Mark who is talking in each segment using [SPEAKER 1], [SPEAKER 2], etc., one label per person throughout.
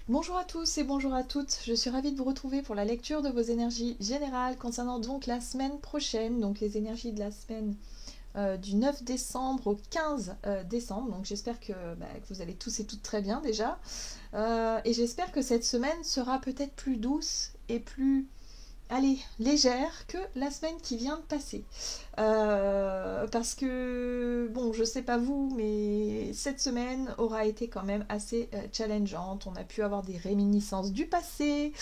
[SPEAKER 1] Bonjour à tous et bonjour à toutes, je suis ravie de vous retrouver pour la lecture de vos énergies générales concernant donc la semaine prochaine, donc les énergies de la semaine du 9 décembre au 15 décembre. Donc j'espère que vous allez tous et toutes très bien déjà. Et j'espère que cette semaine sera peut-être plus douce et plus, allez, légère que la semaine qui vient de passer. Parce que, bon, je sais pas vous, mais cette semaine aura été quand même assez challengeante. On a pu avoir des réminiscences du passé,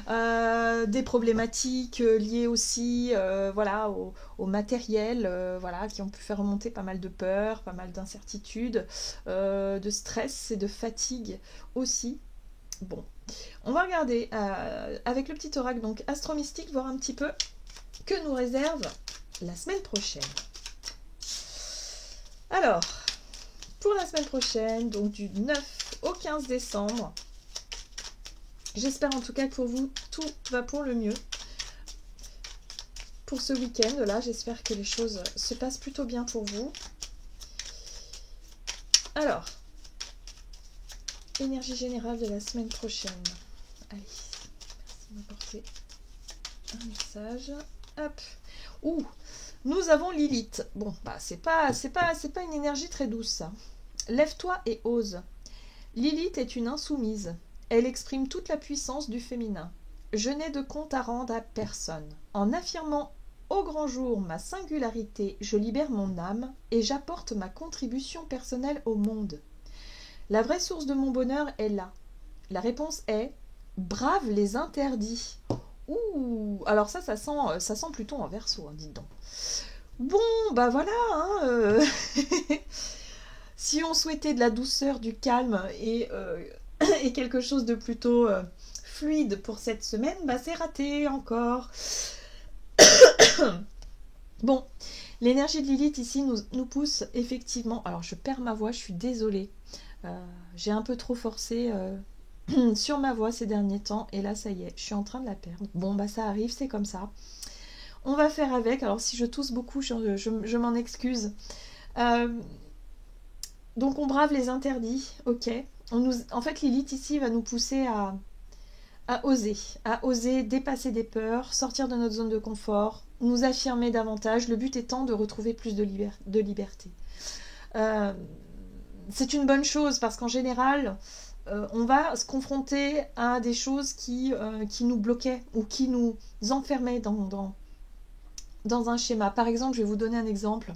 [SPEAKER 1] des problématiques liées aussi voilà, au matériel, voilà, qui ont pu faire remonter pas mal de peur, pas mal d'incertitudes, de stress et de fatigue aussi. Bon, on va regarder avec le petit oracle donc astro-mystique, voir un petit peu que nous réserve la semaine prochaine. Alors, pour la semaine prochaine, donc du 9 au 15 décembre, j'espère en tout cas que pour vous, tout va pour le mieux. Pour ce week-end là, j'espère que les choses se passent plutôt bien pour vous. Alors, énergie générale de la semaine prochaine. Allez, merci de m'apporter un message. Hop. Ouh, nous avons Lilith. Bon, bah c'est pas une énergie très douce ça. Lève-toi et ose. Lilith est une insoumise. Elle exprime toute la puissance du féminin. Je n'ai de compte à rendre à personne. En affirmant au grand jour ma singularité, je libère mon âme et j'apporte ma contribution personnelle au monde. La vraie source de mon bonheur est là. La réponse est brave les interdits. Ouh, alors ça sent plutôt en verso, hein, dites donc. Bon, bah voilà, hein, si on souhaitait de la douceur, du calme et quelque chose de plutôt fluide pour cette semaine, bah c'est raté encore. Bon, l'énergie de Lilith ici nous pousse effectivement. Alors je perds ma voix, je suis désolée. J'ai un peu trop forcé sur ma voix ces derniers temps et là ça y est, je suis en train de la perdre. Bon bah ça arrive, c'est comme ça. On va faire avec. Alors si je tousse beaucoup, je m'en excuse. Donc on brave les interdits, ok. En fait Lilith ici va nous pousser à oser dépasser des peurs, sortir de notre zone de confort, nous affirmer davantage, le but étant de retrouver plus de liberté. C'est une bonne chose parce qu'en général, on va se confronter à des choses qui nous bloquaient ou qui nous enfermaient dans un schéma. Par exemple, je vais vous donner un exemple.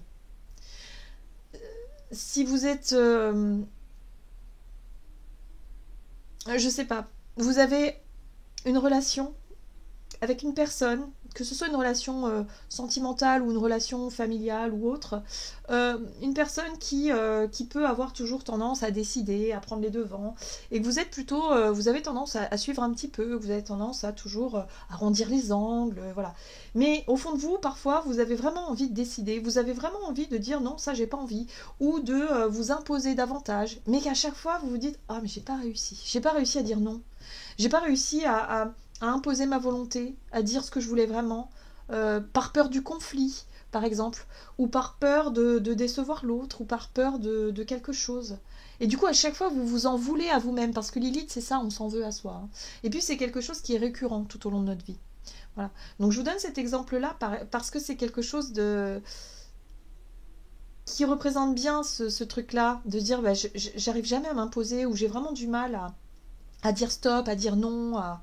[SPEAKER 1] Si vous êtes... je sais pas, vous avez une relation avec une personne, que ce soit une relation sentimentale ou une relation familiale ou autre, une personne qui peut avoir toujours tendance à décider, à prendre les devants, et que vous êtes plutôt, vous avez tendance à suivre un petit peu, vous avez tendance à toujours arrondir les angles, voilà. Mais au fond de vous, parfois, vous avez vraiment envie de décider, vous avez vraiment envie de dire non, ça j'ai pas envie, ou de vous imposer davantage, mais qu'à chaque fois vous vous dites ah mais j'ai pas réussi à dire non, j'ai pas réussi à imposer ma volonté, à dire ce que je voulais vraiment, par peur du conflit, par exemple, ou par peur de décevoir l'autre, ou par peur de quelque chose. Et du coup, à chaque fois, vous vous en voulez à vous-même, parce que Lilith, c'est ça, on s'en veut à soi. Hein. Et puis, c'est quelque chose qui est récurrent tout au long de notre vie. Voilà. Donc, je vous donne cet exemple-là parce que c'est quelque chose qui représente bien ce truc-là, de dire, bah, j'arrive jamais à m'imposer, ou j'ai vraiment du mal à dire stop, à dire non, à,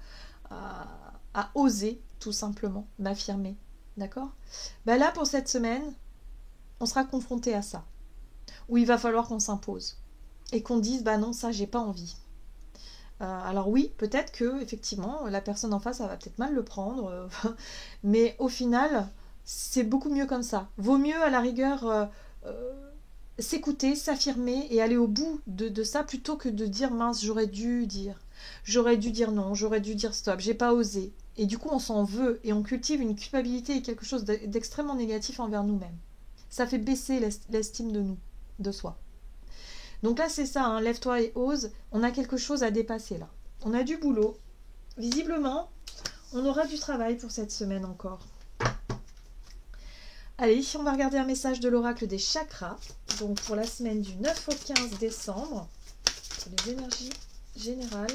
[SPEAKER 1] à oser tout simplement m'affirmer. D'accord. Ben là, pour cette semaine, on sera confronté à ça. Où il va falloir qu'on s'impose. Et qu'on dise, bah non, ça, j'ai pas envie. Alors oui, peut-être que, effectivement, la personne en face, elle va peut-être mal le prendre. Mais au final, c'est beaucoup mieux comme ça. Vaut mieux, à la rigueur, s'écouter, s'affirmer et aller au bout de ça plutôt que de dire mince, j'aurais dû dire non, j'aurais dû dire stop, j'ai pas osé. Et du coup, on s'en veut et on cultive une culpabilité et quelque chose d'extrêmement négatif envers nous-mêmes. Ça fait baisser l'estime de nous, de soi. Donc là, c'est ça, hein, lève-toi et ose. On a quelque chose à dépasser là. On a du boulot. Visiblement, on aura du travail pour cette semaine encore. Allez, on va regarder un message de l'oracle des chakras. Donc pour la semaine du 9 au 15 décembre, pour les énergies générales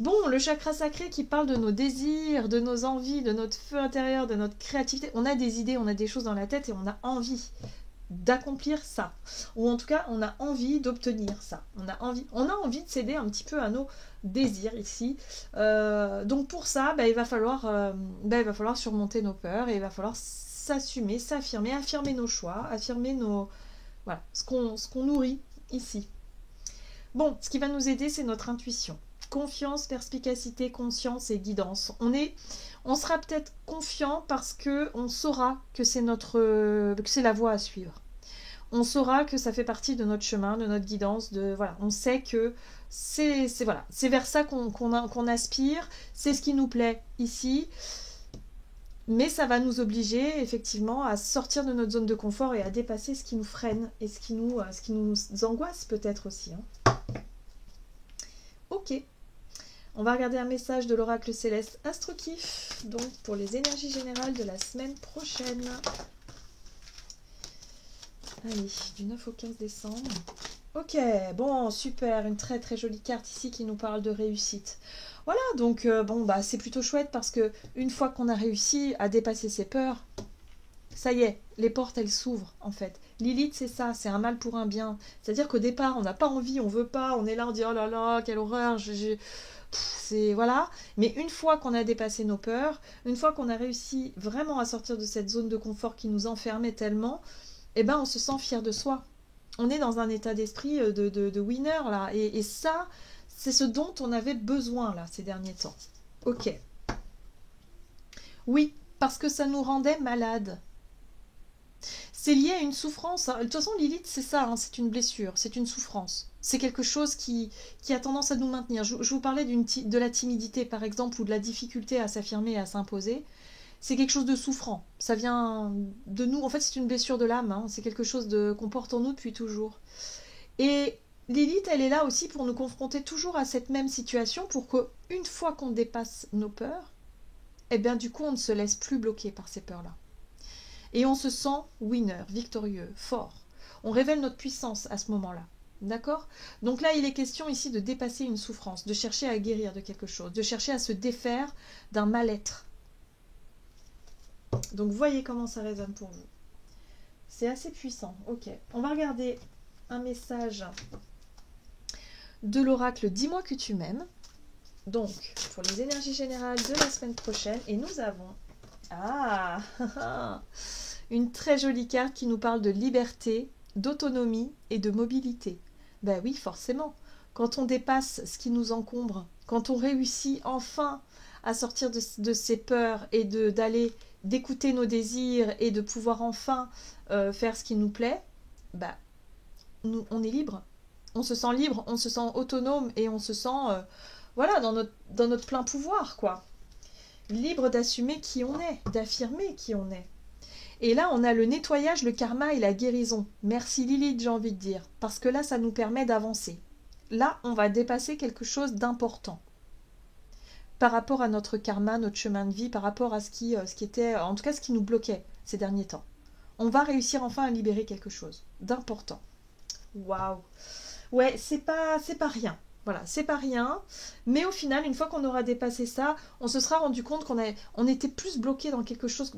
[SPEAKER 1] Bon, le chakra sacré qui parle de nos désirs, de nos envies, de notre feu intérieur, de notre créativité. On a des idées, on a des choses dans la tête et on a envie d'accomplir ça. Ou en tout cas, on a envie d'obtenir ça. On a envie de céder un petit peu à nos désirs ici. Donc pour ça, il va falloir surmonter nos peurs et il va falloir s'assumer, s'affirmer, affirmer nos choix, affirmer voilà, ce qu'on nourrit ici. Bon, ce qui va nous aider, c'est notre intuition. Confiance, perspicacité, conscience et guidance. On sera peut-être confiant parce que on saura que c'est la voie à suivre. On saura que ça fait partie de notre chemin, de notre guidance, voilà, on sait que c'est vers ça qu'on aspire, c'est ce qui nous plaît ici. Mais ça va nous obliger effectivement à sortir de notre zone de confort et à dépasser ce qui nous freine et ce qui nous angoisse peut-être aussi. Ok, on va regarder un message de l'oracle céleste Astrokif, donc pour les énergies générales de la semaine prochaine. Allez, du 9 au 15 décembre. Ok, bon, super, une très très jolie carte ici qui nous parle de réussite. Voilà, donc c'est plutôt chouette parce que une fois qu'on a réussi à dépasser ses peurs, ça y est, les portes elles s'ouvrent en fait. Lilith c'est ça, c'est un mal pour un bien. C'est-à-dire qu'au départ on n'a pas envie, on veut pas, on est là, on dit oh là là, quelle horreur, c'est voilà. Mais une fois qu'on a dépassé nos peurs, une fois qu'on a réussi vraiment à sortir de cette zone de confort qui nous enfermait tellement, on se sent fier de soi. On est dans un état d'esprit de winner là, et ça, c'est ce dont on avait besoin là ces derniers temps. Ok. Oui, parce que ça nous rendait malades. C'est lié à une souffrance. De toute façon, Lilith, c'est ça, c'est une blessure, c'est une souffrance. C'est quelque chose qui a tendance à nous maintenir. Je vous parlais de la timidité, par exemple, ou de la difficulté à s'affirmer et à s'imposer. C'est quelque chose de souffrant. Ça vient de nous. En fait, c'est une blessure de l'âme. C'est quelque chose qu'on porte en nous depuis toujours. Et Lilith, elle est là aussi pour nous confronter toujours à cette même situation, pour qu'une fois qu'on dépasse nos peurs, du coup, on ne se laisse plus bloquer par ces peurs-là. Et on se sent winner, victorieux, fort. On révèle notre puissance à ce moment-là. D'accord ? Donc là, il est question ici de dépasser une souffrance, de chercher à guérir de quelque chose, de chercher à se défaire d'un mal-être. Donc voyez comment ça résonne pour vous. C'est assez puissant. Ok. On va regarder un message de l'oracle Dis-moi que tu m'aimes. Donc, pour les énergies générales de la semaine prochaine. Et nous avons... une très jolie carte qui nous parle de liberté, d'autonomie et de mobilité. Ben oui, forcément. Quand on dépasse ce qui nous encombre, quand on réussit enfin à sortir de ses peurs et d'écouter nos désirs et de pouvoir enfin faire ce qui nous plaît, on est libre. On se sent libre, on se sent autonome et on se sent dans notre plein pouvoir, quoi. Libre d'assumer qui on est, d'affirmer qui on est. Et là, on a le nettoyage, le karma et la guérison. Merci Lilith, j'ai envie de dire. Parce que là, ça nous permet d'avancer. Là, on va dépasser quelque chose d'important. Par rapport à notre karma, notre chemin de vie, par rapport à ce qui était, en tout cas, ce qui nous bloquait ces derniers temps. On va réussir enfin à libérer quelque chose d'important. Waouh! Ouais, c'est pas rien. C'est pas rien. Mais au final, une fois qu'on aura dépassé ça, on se sera rendu compte qu'on était plus bloqué dans quelque chose,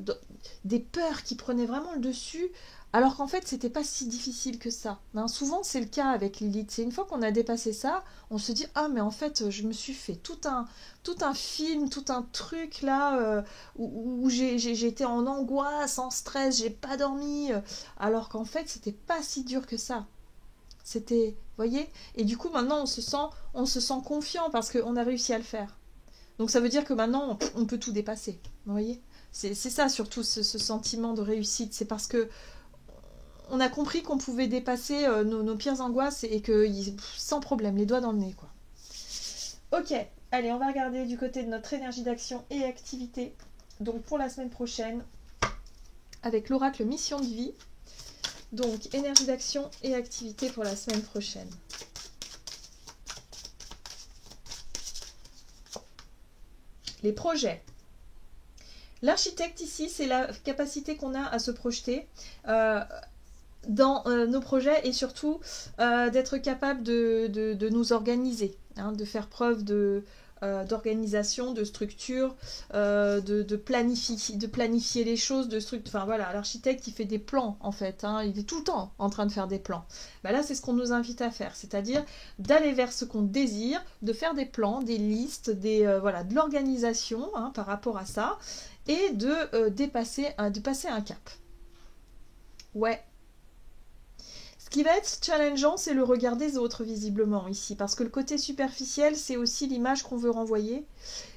[SPEAKER 1] des peurs qui prenaient vraiment le dessus, alors qu'en fait, c'était pas si difficile que ça. Souvent, c'est le cas avec Lilith. C'est une fois qu'on a dépassé ça, on se dit ah mais en fait, je me suis fait tout un film, tout un truc là où j'ai été en angoisse, en stress, j'ai pas dormi, alors qu'en fait, c'était pas si dur que ça. C'était, voyez, et du coup maintenant on se sent confiant parce qu'on a réussi à le faire. Donc ça veut dire que maintenant on peut tout dépasser. Vous voyez, c'est ça surtout ce sentiment de réussite. C'est parce que on a compris qu'on pouvait dépasser nos pires angoisses et que sans problème, les doigts dans le nez, quoi. Ok, allez, on va regarder du côté de notre énergie d'action et activité. Donc pour la semaine prochaine, avec l'oracle Mission de vie. Donc, énergie d'action et activité pour la semaine prochaine. Les projets. L'architecte ici, c'est la capacité qu'on a à se projeter dans nos projets et surtout d'être capable de nous organiser, de faire preuve d'organisation, de structure, de planifier les choses, enfin voilà, l'architecte il fait des plans en fait, hein, il est tout le temps en train de faire des plans. Ben là c'est ce qu'on nous invite à faire, c'est-à-dire d'aller vers ce qu'on désire, de faire des plans, des listes, voilà, de l'organisation hein, par rapport à ça, et de passer un cap. Ouais. Ce qui va être challengeant, c'est le regard des autres, visiblement, ici. Parce que le côté superficiel, c'est aussi l'image qu'on veut renvoyer.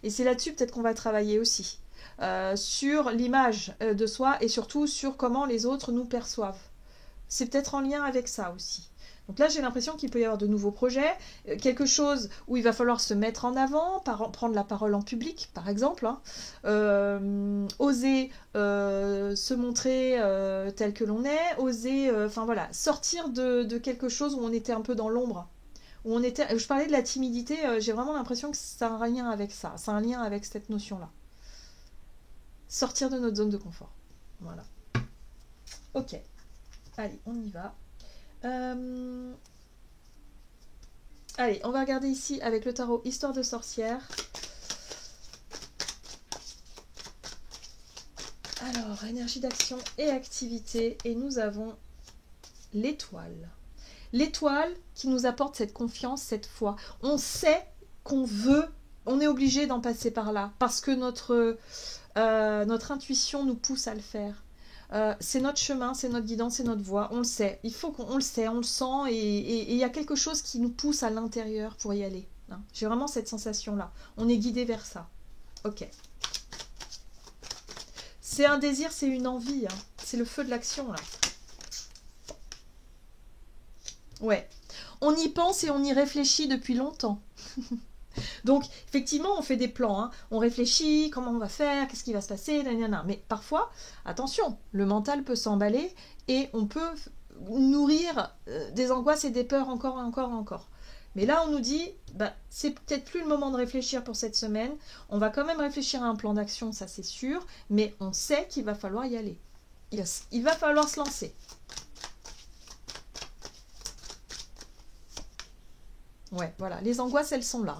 [SPEAKER 1] Et c'est là-dessus, peut-être qu'on va travailler aussi. Sur l'image de soi et surtout sur comment les autres nous perçoivent. C'est peut-être en lien avec ça aussi. Donc là, j'ai l'impression qu'il peut y avoir de nouveaux projets, quelque chose où il va falloir se mettre en avant, prendre la parole en public, par exemple, hein, oser se montrer tel que l'on est, oser, enfin voilà, sortir de quelque chose où on était un peu dans l'ombre. Je parlais de la timidité, j'ai vraiment l'impression que ça a un lien avec ça, ça a un lien avec cette notion-là. Sortir de notre zone de confort. Voilà. Ok. Allez, on y va. Allez, on va regarder ici avec le tarot Histoire de sorcière. Alors, énergie d'action et activité. Et nous avons l'étoile. L'étoile qui nous apporte cette confiance, cette foi. On sait qu'on veut, on est obligé d'en passer par là. Parce que notre intuition nous pousse à le faire. C'est notre chemin, c'est notre guidance, c'est notre voie, on le sait, il faut qu'on le sait, on le sent et il y a quelque chose qui nous pousse à l'intérieur pour y aller. Hein. J'ai vraiment cette sensation-là, on est guidé vers ça. Ok. C'est un désir, c'est une envie, hein. C'est le feu de l'action là. Ouais, on y pense et on y réfléchit depuis longtemps. Donc, effectivement, on fait des plans, hein. On réfléchit, comment on va faire, qu'est-ce qui va se passer, nanana. Mais parfois, attention, le mental peut s'emballer et on peut nourrir des angoisses et des peurs encore. Mais là, on nous dit, bah, c'est peut-être plus le moment de réfléchir pour cette semaine. On va quand même réfléchir à un plan d'action, ça c'est sûr, mais on sait qu'il va falloir y aller. Il va falloir se lancer. Ouais, voilà, les angoisses, elles sont là.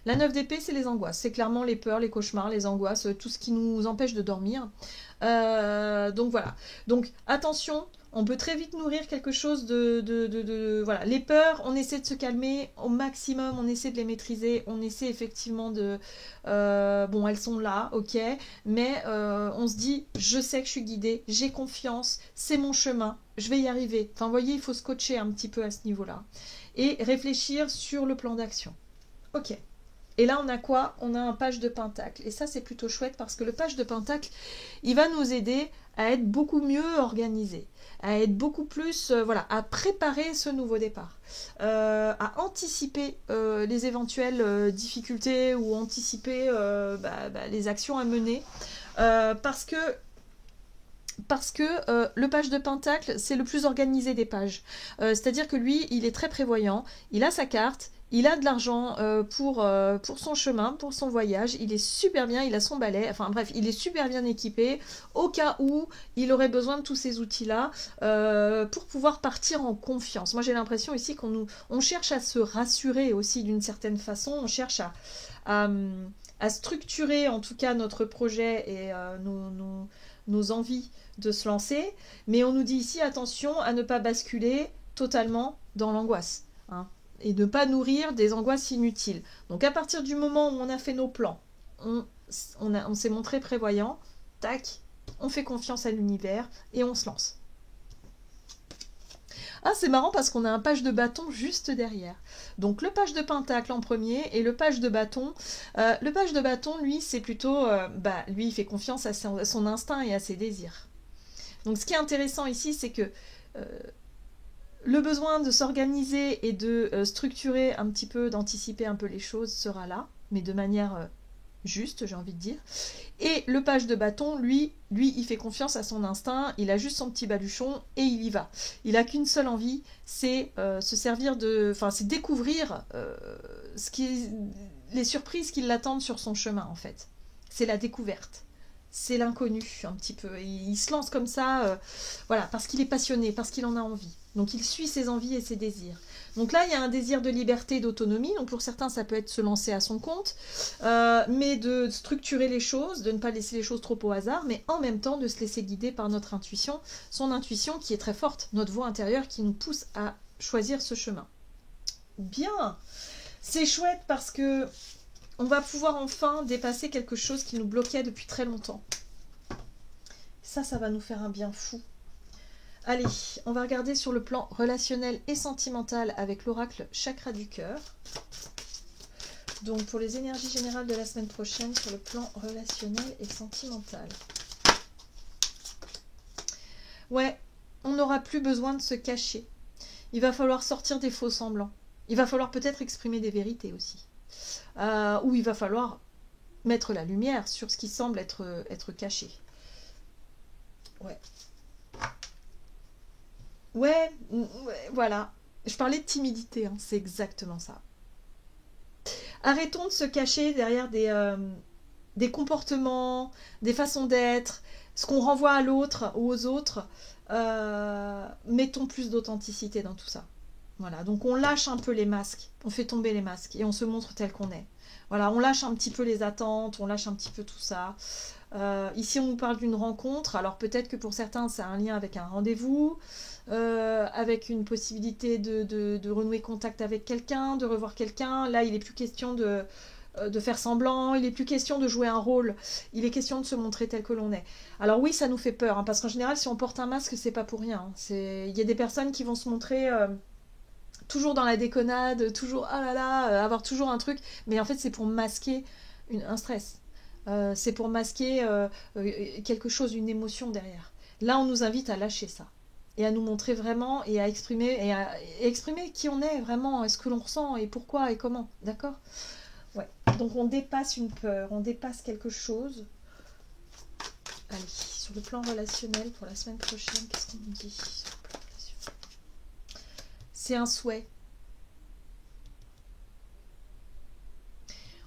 [SPEAKER 1] La 9 d'épée, c'est les angoisses. C'est clairement les peurs, les cauchemars, les angoisses, tout ce qui nous empêche de dormir. Donc voilà. Donc attention, on peut très vite nourrir quelque chose voilà. Les peurs, on essaie de se calmer au maximum, on essaie de les maîtriser, on essaie effectivement de... bon, elles sont là, ok, mais on se dit, je sais que je suis guidée, j'ai confiance, c'est mon chemin, je vais y arriver. Enfin, vous voyez, il faut se coacher un petit peu à ce niveau-là. Et réfléchir sur le plan d'action. Ok. Et là, on a quoi? On a un page de pentacle. Et ça, c'est plutôt chouette parce que le page de pentacle, il va nous aider à être beaucoup mieux organisé, à être beaucoup plus, voilà, à préparer ce nouveau départ, à anticiper les éventuelles difficultés ou anticiper les actions à mener. Parce que le page de pentacle, c'est le plus organisé des pages. C'est-à-dire que lui, il est très prévoyant, il a sa carte, il a de l'argent pour son chemin, pour son voyage, il est super bien, il a son balai, enfin bref, il est super bien équipé, au cas où il aurait besoin de tous ces outils-là pour pouvoir partir en confiance. Moi j'ai l'impression ici on cherche à se rassurer aussi d'une certaine façon, on cherche à structurer en tout cas notre projet et nos envies de se lancer, mais on nous dit ici attention à ne pas basculer totalement dans l'angoisse, hein, et ne pas nourrir des angoisses inutiles. Donc à partir du moment où on a fait nos plans, on s'est montré prévoyant, tac, on fait confiance à l'univers et on se lance. Ah, c'est marrant parce qu'on a un page de bâton juste derrière. Donc le page de pentacle en premier et le page de bâton. Le page de bâton, lui, c'est plutôt... lui, il fait confiance à son instinct et à ses désirs. Donc ce qui est intéressant ici, c'est que le besoin de s'organiser et de structurer un petit peu, d'anticiper un peu les choses sera là, mais de manière juste, j'ai envie de dire. Et le page de bâton, lui, il fait confiance à son instinct, il a juste son petit baluchon et il y va. Il n'a qu'une seule envie, c'est se servir de... Enfin, c'est découvrir les surprises qui l'attendent sur son chemin, en fait. C'est la découverte. c'est l'inconnu un petit peu. Il se lance comme ça, voilà, parce qu'il est passionné, parce qu'il en a envie. Donc il suit ses envies et ses désirs. Donc là, il y a un désir de liberté, d'autonomie. Donc pour certains, ça peut être se lancer à son compte, mais de structurer les choses, de ne pas laisser les choses trop au hasard, mais en même temps de se laisser guider par notre intuition, son intuition qui est très forte, notre voix intérieure qui nous pousse à choisir ce chemin. Bien, c'est chouette parce que on va pouvoir enfin dépasser quelque chose qui nous bloquait depuis très longtemps. Ça va nous faire un bien fou. Allez, on va regarder sur le plan relationnel et sentimental avec l'oracle Chakra du cœur. Donc pour les énergies générales de la semaine prochaine sur le plan relationnel et sentimental. Ouais, on n'aura plus besoin de se cacher. Il va falloir sortir des faux semblants. Il va falloir peut-être exprimer des vérités aussi. Ou il va falloir mettre la lumière sur ce qui semble être caché. Ouais. Ouais, voilà. Je parlais de timidité, hein, c'est exactement ça. Arrêtons de se cacher derrière des comportements, des façons d'être, ce qu'on renvoie à l'autre ou aux autres. Mettons plus d'authenticité dans tout ça. Voilà, donc on lâche un peu les masques, on fait tomber les masques et on se montre tel qu'on est. Voilà, on lâche un petit peu les attentes, on lâche un petit peu tout ça. Ici, on nous parle d'une rencontre. Alors peut-être que pour certains, c'est un lien avec un rendez-vous, avec une possibilité de renouer contact avec quelqu'un, de revoir quelqu'un. Là, il n'est plus question de faire semblant, il n'est plus question de jouer un rôle, il est question de se montrer tel que l'on est. Alors oui, ça nous fait peur, hein, parce qu'en général, si on porte un masque, c'est pas pour rien. Il y a des personnes qui vont se montrer toujours dans la déconnade, toujours ah là là, avoir toujours un truc, mais en fait, c'est pour masquer un stress. C'est pour masquer quelque chose, une émotion derrière. Là, on nous invite à lâcher ça et à nous montrer vraiment et à exprimer qui on est vraiment, ce que l'on ressent et pourquoi et comment, d'accord? Ouais. Donc on dépasse une peur, on dépasse quelque chose. Allez, sur le plan relationnel pour la semaine prochaine, qu'est-ce qu'on nous dit sur le plan relationnel? C'est un souhait.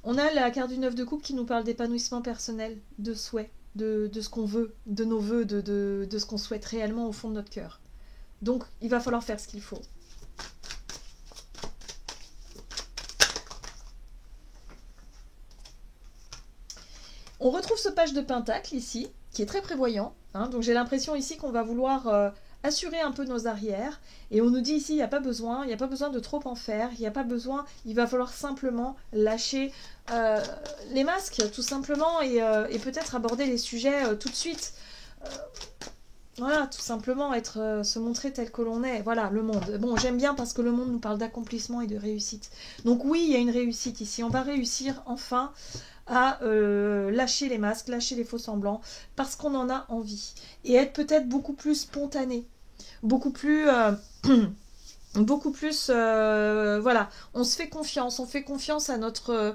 [SPEAKER 1] On a la carte du 9 de coupe qui nous parle d'épanouissement personnel, de souhait, de ce qu'on veut, de nos voeux, de ce qu'on souhaite réellement au fond de notre cœur. Donc, il va falloir faire ce qu'il faut. On retrouve ce page de pentacle ici, qui est très prévoyant. Hein, donc j'ai l'impression ici qu'on va vouloir assurer un peu nos arrières. Et on nous dit ici, il n'y a pas besoin de trop en faire. Il n'y a pas besoin, il va falloir simplement lâcher les masques, tout simplement, et peut-être aborder les sujets tout de suite. Voilà, tout simplement se montrer tel que l'on est. Voilà, le monde. Bon, j'aime bien parce que le monde nous parle d'accomplissement et de réussite. Donc oui, il y a une réussite ici. On va réussir enfin à lâcher les masques, lâcher les faux semblants, parce qu'on en a envie. Et être peut-être beaucoup plus spontané, beaucoup plus... voilà, on se fait confiance, on fait confiance à notre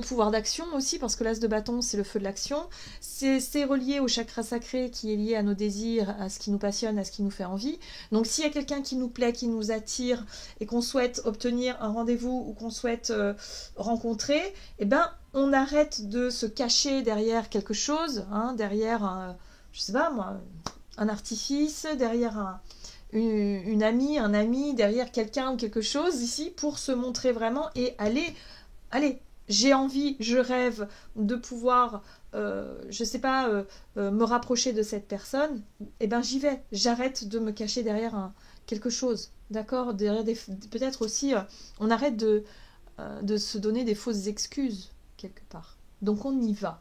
[SPEAKER 1] pouvoir d'action aussi, parce que l'as de bâton c'est le feu de l'action, c'est relié au chakra sacré qui est lié à nos désirs, à ce qui nous passionne, à ce qui nous fait envie. Donc s'il y a quelqu'un qui nous plaît, qui nous attire et qu'on souhaite obtenir un rendez-vous ou qu'on souhaite rencontrer, eh ben on arrête de se cacher derrière quelque chose, hein, derrière je sais pas moi, un artifice, derrière une amie, un ami, derrière quelqu'un ou quelque chose ici pour se montrer vraiment et allez, j'ai envie, je rêve de pouvoir, je sais pas, me rapprocher de cette personne, et ben j'y vais, j'arrête de me cacher derrière quelque chose, d'accord, derrière peut-être aussi, on arrête de se donner des fausses excuses quelque part. Donc on y va.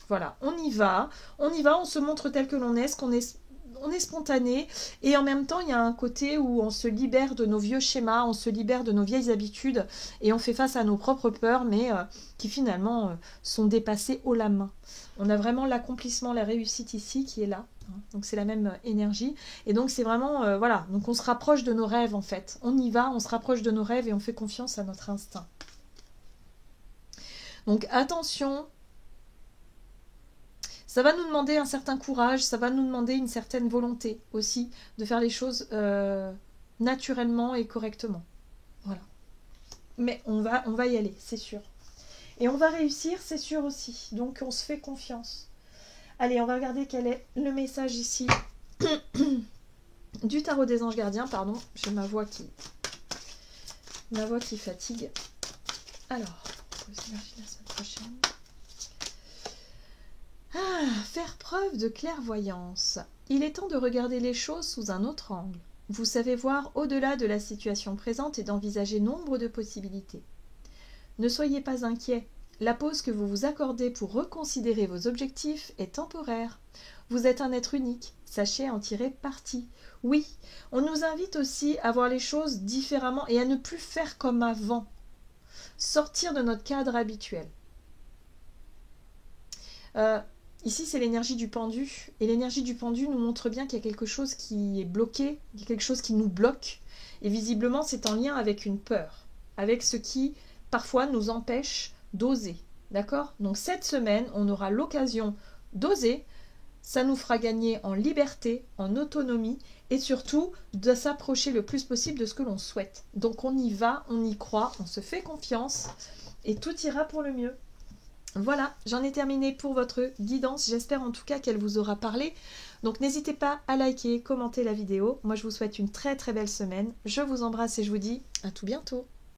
[SPEAKER 1] Voilà, on y va, on se montre tel que l'on est, on est spontané et en même temps il y a un côté où on se libère de nos vieux schémas, on se libère de nos vieilles habitudes et on fait face à nos propres peurs mais qui finalement sont dépassées haut la main. On a vraiment l'accomplissement, la réussite ici qui est là, hein. Donc c'est la même énergie et donc c'est vraiment, voilà, donc on se rapproche de nos rêves en fait, on y va, on se rapproche de nos rêves et on fait confiance à notre instinct. Donc attention, ça va nous demander un certain courage, ça va nous demander une certaine volonté aussi de faire les choses naturellement et correctement. Voilà. Mais on va y aller, c'est sûr. Et on va réussir, c'est sûr aussi. Donc on se fait confiance. Allez, on va regarder quel est le message ici du tarot des anges gardiens. Pardon, j'ai ma voix qui fatigue. Alors, vos énergies la semaine prochaine. Faire preuve de clairvoyance. Il est temps de regarder les choses sous un autre angle. Vous savez voir au-delà de la situation présente et d'envisager nombre de possibilités. Ne soyez pas inquiets. La pause que vous vous accordez pour reconsidérer vos objectifs est temporaire. Vous êtes un être unique. Sachez en tirer parti. Oui, on nous invite aussi à voir les choses différemment et à ne plus faire comme avant. Sortir de notre cadre habituel. Ici, c'est l'énergie du pendu. Et l'énergie du pendu nous montre bien qu'il y a quelque chose qui est bloqué, il y a quelque chose qui nous bloque. Et visiblement, c'est en lien avec une peur, avec ce qui, parfois, nous empêche d'oser. D'accord? Donc, cette semaine, on aura l'occasion d'oser. Ça nous fera gagner en liberté, en autonomie et surtout de s'approcher le plus possible de ce que l'on souhaite. Donc, on y va, on y croit, on se fait confiance et tout ira pour le mieux. Voilà, j'en ai terminé pour votre guidance. J'espère en tout cas qu'elle vous aura parlé. Donc n'hésitez pas à liker, commenter la vidéo. Moi je vous souhaite une très très belle semaine. Je vous embrasse et je vous dis à tout bientôt.